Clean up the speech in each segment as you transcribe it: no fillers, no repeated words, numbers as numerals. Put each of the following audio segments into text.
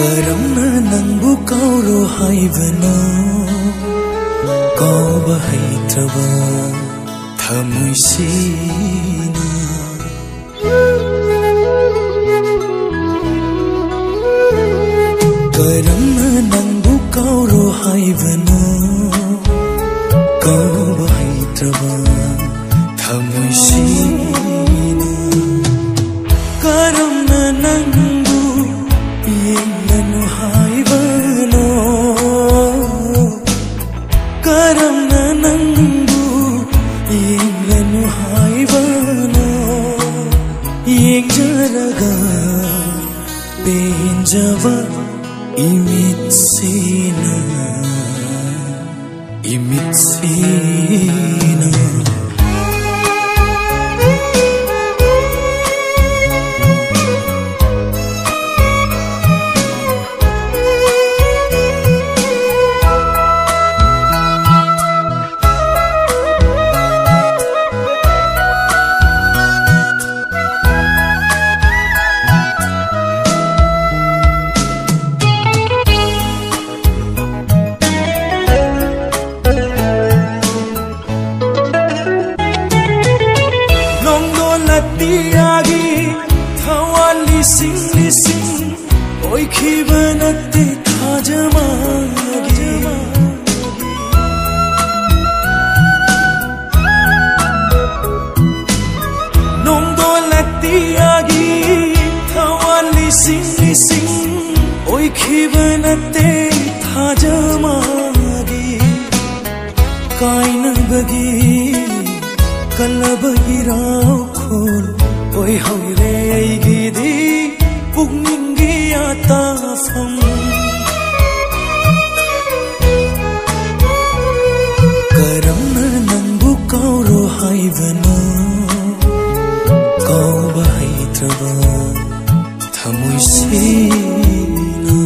Karamna nangbu kauro haibano Kauba haitraba thamui sina Karamna nangbu kauro haibano Kauba haitraba thamui sina Karamna nangbu yenganu haibano Karamna nangbu yenganu haibano yengjaraga penjaba imitsina Tiagi thawali sing oi khibanate thajamagi nongdola tiagi thawali sing oi khibanate thajamagi kaina bagi kalabagi rao Oi hoi re aigidi pukningi atafam Karamna nangbu kauro haibano Kauba haitraba thamui sina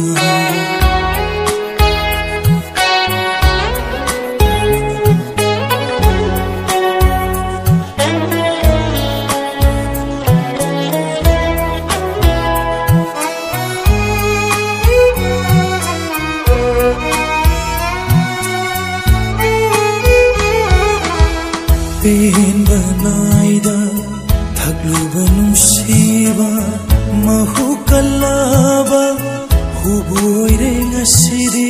Pen banaida thakluba nungsiba mahu kalaba huboire ngasidi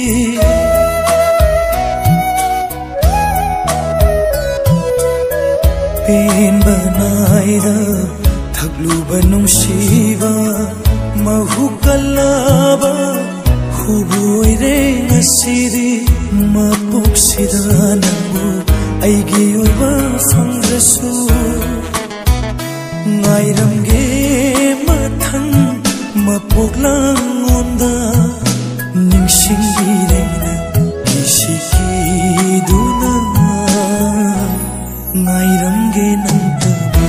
Pen banaida thakluba nungsiba mahu kalaba huboire ngasidi mapuksida nangbu Aigi oiba fangrasu ngairamge mathang mapoklang onda ningsingirena ishikiduna ngairamge nangtabu